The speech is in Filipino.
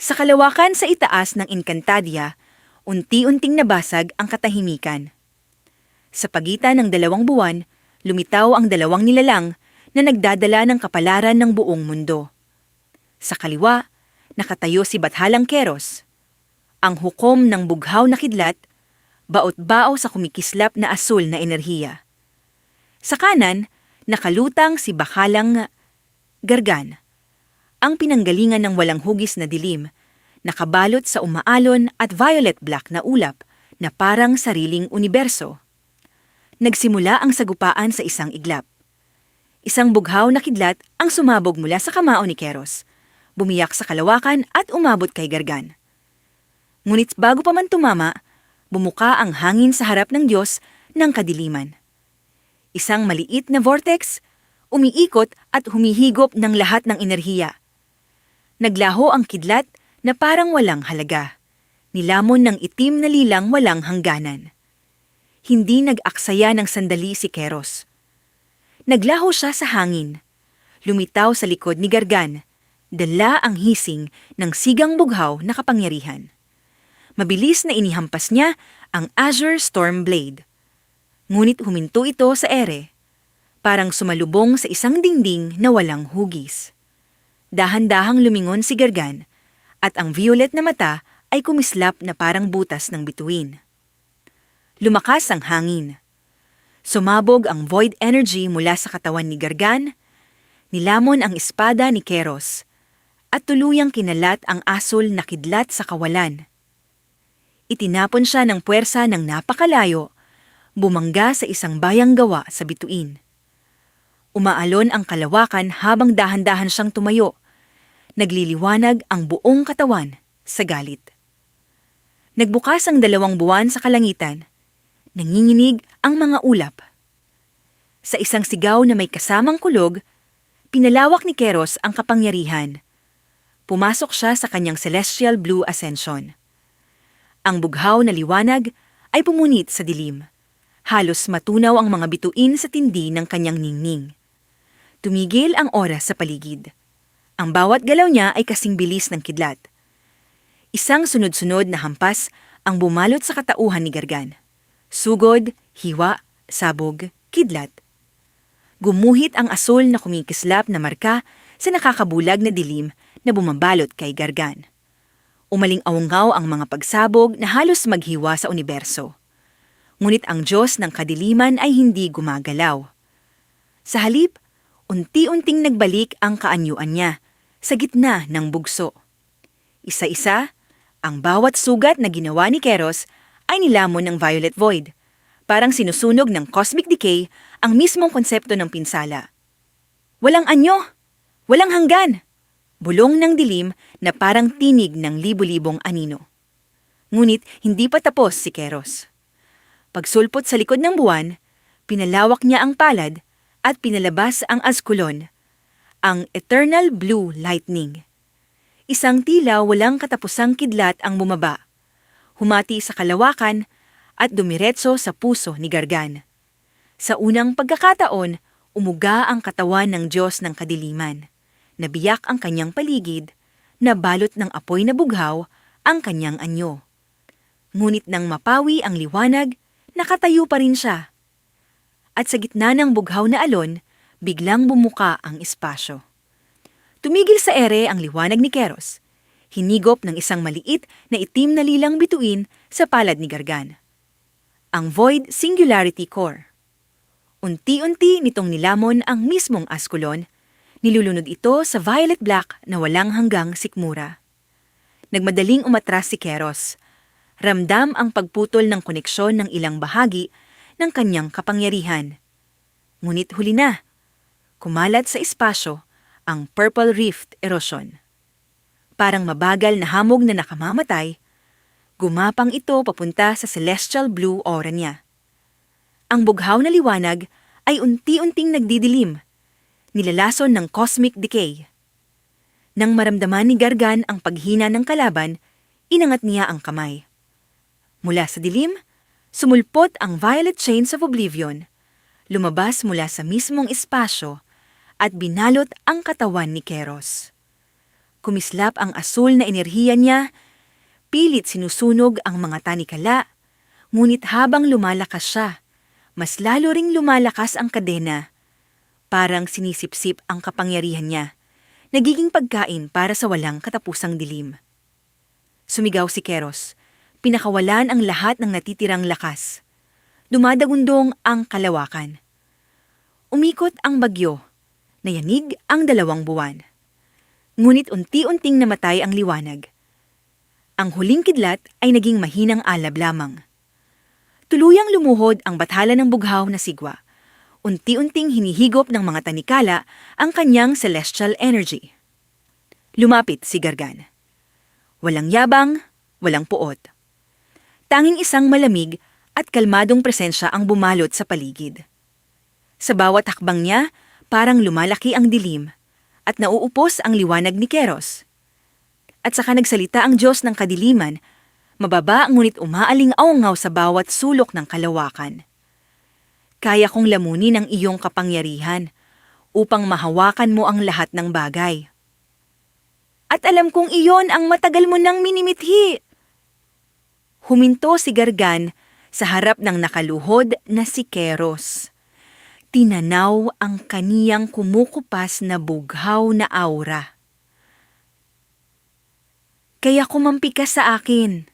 Sa kalawakan sa itaas ng Encantadia, unti-unting nabasag ang katahimikan. Sa pagitan ng 2 buwan, lumitaw ang 2 nilalang na nagdadala ng kapalaran ng buong mundo. Sa kaliwa, nakatayo si Bathalang Keros, ang hukom ng bughaw na kidlat, baot-bao sa kumikislap na asul na enerhiya. Sa kanan, nakalutang si Bakalang Gargan, ang pinanggalingan ng walang hugis na dilim, nakabalot sa umaalon at violet-black na ulap na parang sariling universo. Nagsimula ang sagupaan sa isang iglap. Isang bughaw na kidlat ang sumabog mula sa kamao ni Keros, bumiyak sa kalawakan at umabot kay Gargan. Ngunit bago pa man tumama, bumuka ang hangin sa harap ng Diyos ng kadiliman. Isang maliit na vortex, umiikot at humihigop ng lahat ng enerhiya. Naglaho ang kidlat na parang walang halaga, nilamon ng itim na lilang walang hangganan. Hindi nag-aksaya ng sandali si Keros. Naglaho siya sa hangin, lumitaw sa likod ni Gargan, dala ang hising ng sigang bughaw na kapangyarihan. Mabilis na inihampas niya ang Azure Storm Blade. Ngunit huminto ito sa ere, parang sumalubong sa isang dingding na walang hugis. Dahan-dahang lumingon si Gargan, at ang violet na mata ay kumislap na parang butas ng bituin. Lumakas ang hangin. Sumabog ang void energy mula sa katawan ni Gargan, nilamon ang espada ni Keros, at tuluyang kinalat ang asul na kidlat sa kawalan. Itinapon siya ng puwersa ng napakalayo, bumangga sa isang bayang gawa sa bituin. Umaalon ang kalawakan habang dahan-dahan siyang tumayo. Nagliliwanag ang buong katawan sa galit. Nagbukas ang 2 buwan sa kalangitan. Nanginginig ang mga ulap. Sa isang sigaw na may kasamang kulog, pinalawak ni Keros ang kapangyarihan. Pumasok siya sa kanyang celestial blue ascension. Ang bughaw na liwanag ay pumunit sa dilim. Halos matunaw ang mga bituin sa tindi ng kanyang ningning. Tumigil ang oras sa paligid. Ang bawat galaw niya ay kasing bilis ng kidlat. Isang sunod-sunod na hampas ang bumalot sa katauhan ni Gargan. Sugod, hiwa, sabog, kidlat. Gumuhit ang asul na kumikislap na marka sa nakakabulag na dilim na bumabalot kay Gargan. Umaling-awngaw ang mga pagsabog na halos maghiwa sa universo. Ngunit ang Diyos ng kadiliman ay hindi gumagalaw. Sa halip, unti-unting nagbalik ang kaanyuan niya sa gitna ng bugso. Isa-isa, ang bawat sugat na ginawa ni Keros ay nilamon ng violet void, parang sinusunog ng cosmic decay ang mismong konsepto ng pinsala. Walang anyo! Walang hanggan! Bulong ng dilim na parang tinig ng libu-libong anino. Ngunit hindi pa tapos si Keros. Pagsulpot sa likod ng buwan, pinalawak niya ang palad at pinalabas ang askulon, ang Eternal Blue Lightning. Isang tila walang katapusang kidlat ang bumaba, humati sa kalawakan at dumiretso sa puso ni Gargan. Sa unang pagkakataon, umuga ang katawan ng Diyos ng kadiliman. Nabiyak ang kanyang paligid, nabalot ng apoy na bughaw ang kanyang anyo. Ngunit nang mapawi ang liwanag, nakatayo pa rin siya. At sa gitna ng bughaw na alon, biglang bumuka ang espasyo. Tumigil sa ere ang liwanag ni Keros, hinigop ng isang maliit na itim na lilang bituin sa palad ni Gargan. Ang Void Singularity Core. Unti-unti nitong nilamon ang mismong askulon. Nilulunod ito sa violet black na walang hanggang sikmura. Nagmadaling umatras si Keros. Ramdam ang pagputol ng koneksyon ng ilang bahagi ng kanyang kapangyarihan. Ngunit huli na, kumalat sa espasyo ang Purple Rift Erosion. Parang mabagal na hamog na nakamamatay, gumapang ito papunta sa celestial blue aura niya. Ang bughaw na liwanag ay unti-unting nagdidilim, nilalason ng cosmic decay. Nang maramdaman ni Gargan ang paghina ng kalaban, inangat niya ang kamay. Mula sa dilim, sumulpot ang Violet Chains of Oblivion, lumabas mula sa mismong espasyo at binalot ang katawan ni Keros. Kumislap ang asul na enerhiya niya, pilit sinusunog ang mga tanikala, ngunit habang lumalakas siya, mas lalo ring lumalakas ang kadena. Parang sinisipsip ang kapangyarihan niya, nagiging pagkain para sa walang katapusang dilim. Sumigaw si Keros, pinakawalan ang lahat ng natitirang lakas. Dumadagundong ang kalawakan. Umikot ang bagyo, nayanig ang 2 buwan. Ngunit unti-unting namatay ang liwanag. Ang huling kidlat ay naging mahinang alab lamang. Tuluyang lumuhod ang bathala ng bughaw na sigwa. Unti-unting hinihigop ng mga tanikala ang kanyang celestial energy. Lumapit si Gargan. Walang yabang, walang puot. Tanging isang malamig at kalmadong presensya ang bumalot sa paligid. Sa bawat hakbang niya, parang lumalaki ang dilim at nauupos ang liwanag ni Keros. At saka nagsalita ang Diyos ng kadiliman, mababa ngunit umaaling-awngaw sa bawat sulok ng kalawakan. Kaya kong lamunin ang iyong kapangyarihan upang mahawakan mo ang lahat ng bagay. At alam kong iyon ang matagal mo nang minimithi. Huminto si Gargan sa harap ng nakaluhod na si Keros. Tinanaw ang kaniyang kumukupas na bughaw na aura. Kaya kumampi ka sa akin.